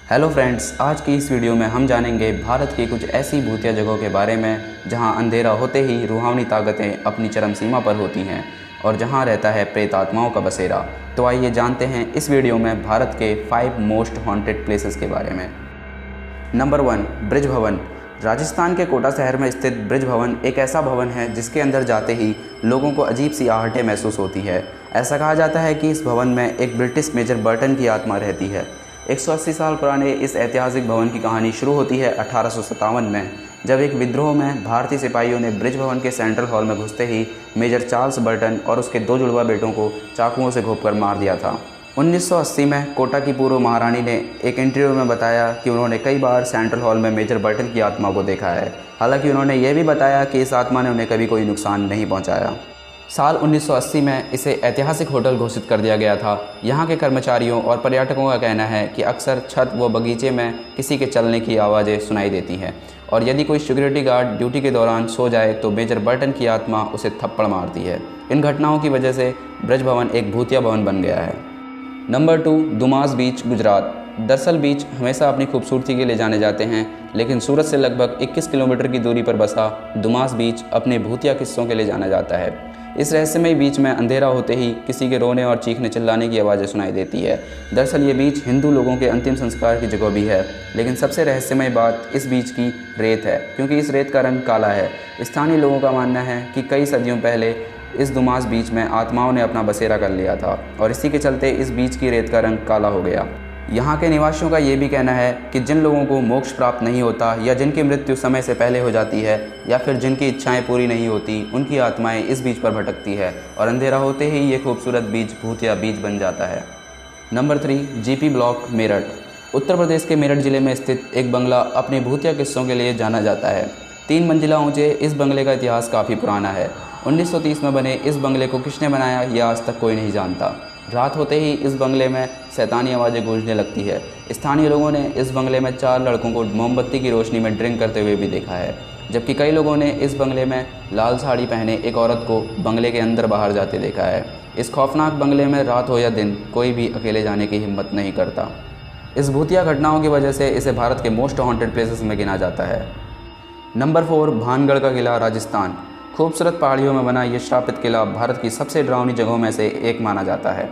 Hello friends, आज की इस वीडियो में हम जानेंगे भारत की कुछ ऐसी भूतिया जगहों के बारे में जहां अंधेरा होते ही रूहानी ताकतें अपनी चरम सीमा पर होती हैं और जहां रहता है प्रेत आत्माओं का बसेरा। तो आइए जानते हैं इस वीडियो में भारत के 5 मोस्ट हॉन्टेड प्लेसेस के बारे में। नंबर 1, ब्रिज भवन। राजस्थान के कोटा शहर में स्थित ब्रिज भवन एक ऐसा भवन है जिसके अंदर जाते ही लोगों को अजीब सी आहटें महसूस होती है। ऐसा कहा जाता है कि इस भवन में एक ब्रिटिश मेजर बर्टन की आत्मा रहती है। 180 साल पुराने इस ऐतिहासिक भवन की कहानी शुरू होती है 1857 में, जब एक विद्रोह में भारतीय सिपाहियों ने ब्रिज भवन के सेंट्रल हॉल में घुसते ही मेजर चार्ल्स बर्टन और उसके 2 जुड़वा बेटों को चाकुओं से घोंपकर मार दिया था। 1980 में कोटा की पूर्व महारानी ने एक इंटरव्यू में बताया कि उन्होंने कई बार सेंट्रल हॉल में मेजर बर्टन की आत्मा को देखा है। हालांकि उन्होंने यह भी बताया कि इस आत्मा ने उन्हें कभी कोई नुकसान नहीं पहुंचाया। साल 1980 में इसे ऐतिहासिक होटल घोषित कर दिया गया था। यहाँ के कर्मचारियों और पर्यटकों का कहना है कि अक्सर छत व बगीचे में किसी के चलने की आवाज़ें सुनाई देती हैं और यदि कोई सिक्योरिटी गार्ड ड्यूटी के दौरान सो जाए तो मेजर बर्टन की आत्मा उसे थप्पड़ मारती है। इन घटनाओं की वजह से ब्रिज भवन एक भूतिया भवन बन गया है। नंबर 2, दुमास बीच, गुजरात। दरअसल बीच हमेशा अपनी खूबसूरती के लिए जाने जाते हैं, लेकिन सूरत से लगभग 21 किलोमीटर की दूरी पर बसा दुमास बीच अपने भूतिया किस्सों के लिए जाना जाता है। इस रहस्यमय बीच में अंधेरा होते ही किसी के रोने और चीखने चिल्लाने की आवाज़ें सुनाई देती है। दरअसल ये बीच हिंदू लोगों के अंतिम संस्कार की जगह भी है, लेकिन सबसे रहस्यमय बात इस बीच की रेत है, क्योंकि इस रेत का रंग काला है। स्थानीय लोगों का मानना है कि कई सदियों पहले इस दुमास बीच में आत्माओं ने अपना बसेरा कर लिया था और इसी के चलते इस बीच की रेत का रंग काला हो गया। यहाँ के निवासियों का ये भी कहना है कि जिन लोगों को मोक्ष प्राप्त नहीं होता या जिनकी मृत्यु समय से पहले हो जाती है या फिर जिनकी इच्छाएं पूरी नहीं होती, उनकी आत्माएं इस बीच पर भटकती है और अंधेरा होते ही ये खूबसूरत बीच भूतिया बीच बन जाता है। Number 3, GP block, Meerut. Uttar Pradesh के मेरठ ज़िले में स्थित एक बंगला अपने भूतिया किस्सों के लिए जाना जाता है। 3 मंजिला ऊँचे इस बंगले का इतिहास काफ़ी पुराना है। 1930 में बने इस बंगले को किसने बनाया यह आज तक कोई नहीं जानता। रात होते ही इस बंगले में शैतानी आवाज़ें गूंजने लगती है। स्थानीय लोगों ने इस बंगले में 4 लड़कों को मोमबत्ती की रोशनी में ड्रिंक करते हुए भी देखा है, जबकि कई लोगों ने इस बंगले में लाल साड़ी पहने एक औरत को बंगले के अंदर बाहर जाते देखा है। इस खौफनाक बंगले में रात हो या दिन कोई भी अकेले जाने की हिम्मत नहीं करता। इस भूतिया घटनाओं की वजह से इसे भारत के मोस्ट हॉन्टेड प्लेसेस में गिना जाता है। नंबर 4, भानगढ़ का किला, राजस्थान। खूबसूरत पहाड़ियों में बना ये श्रापित किला भारत की सबसे डरावनी जगहों में से एक माना जाता है।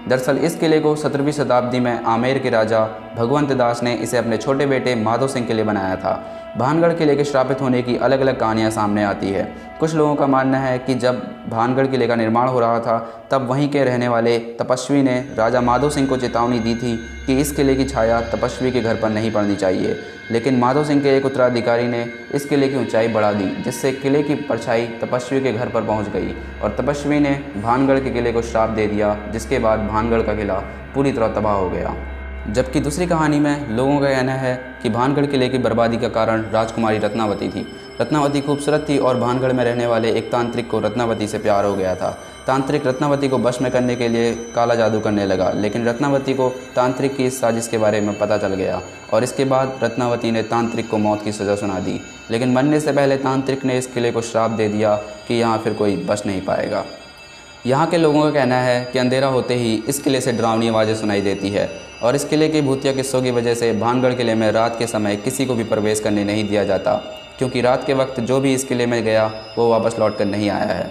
दरअसल इस किले को 17वीं शताब्दी में आमेर के राजा भगवंत दास ने इसे अपने छोटे बेटे माधो सिंह के लिए बनाया था। भानगढ़ किले के श्रापित होने की अलग अलग कहानियां सामने आती है। कुछ लोगों का मानना है कि जब भानगढ़ किले का निर्माण हो रहा था तब वहीं के रहने वाले तपस्वी ने राजा माधो सिंह को चेतावनी दी थी कि इस किले की छाया तपस्वी के घर पर नहीं पड़नी चाहिए, लेकिन माधो सिंह के एक उत्तराधिकारी ने इस किले की ऊंचाई बढ़ा दी, जिससे किले की परछाई तपस्वी के घर पर पहुंच गई और तपस्वी ने भानगढ़ के किले को श्राप दे दिया, जिसके बाद भानगढ़ का किला पूरी तरह तबाह हो गया। जबकि दूसरी कहानी में लोगों का कहना है कि भानगढ़ किले की बर्बादी का कारण राजकुमारी रत्नावती थी। रत्नावती खूबसूरत थी और भानगढ़ में रहने वाले एक तांत्रिक को रत्नावती से प्यार हो गया था। तांत्रिक रत्नावती को वश में करने के लिए काला जादू करने लगा, लेकिन रत्नावती को तांत्रिक की इस साजिश के बारे में पता चल गया और इसके बाद रत्नावती ने तांत्रिक को मौत की सज़ा सुना दी, लेकिन मरने से पहले तांत्रिक ने इस किले को श्राप दे दिया कि यहाँ फिर कोई बच नहीं पाएगा। यहाँ के लोगों का कहना है कि अंधेरा होते ही इस किले से डरावनी आवाज़ें सुनाई देती है और इस किले के भूतिया किस्सों की वजह से भानगढ़ किले में रात के समय किसी को भी प्रवेश करने नहीं दिया जाता, क्योंकि रात के वक्त जो भी इस किले में गया वो वापस लौट कर नहीं आया है।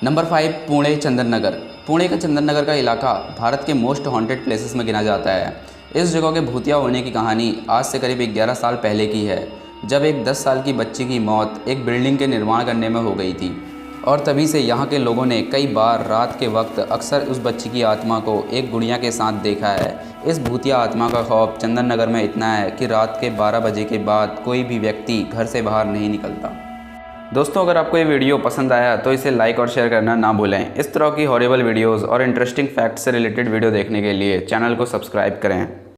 नंबर 5, पुणे, चंदन नगर। पुणे का चंदन नगर का इलाका भारत के मोस्ट हॉन्टेड प्लेसेस में गिना जाता है। इस जगह के भूतिया होने की कहानी आज से करीब 11 साल पहले की है, जब एक 10 साल की बच्ची की मौत एक बिल्डिंग के निर्माण करने में हो गई थी और तभी से यहाँ के लोगों ने कई बार रात के वक्त अक्सर उस बच्ची की आत्मा को एक गुड़िया के साथ देखा है। इस भूतिया आत्मा का खौफ चंदन नगर में इतना है कि रात के 12 बजे के बाद कोई भी व्यक्ति घर से बाहर नहीं निकलता। दोस्तों, अगर आपको ये वीडियो पसंद आया तो इसे लाइक और शेयर करना ना भूलें। इस तरह की हॉरिबल वीडियोज़ और इंटरेस्टिंग फैक्ट्स से रिलेटेड वीडियो देखने के लिए चैनल को सब्सक्राइब करें।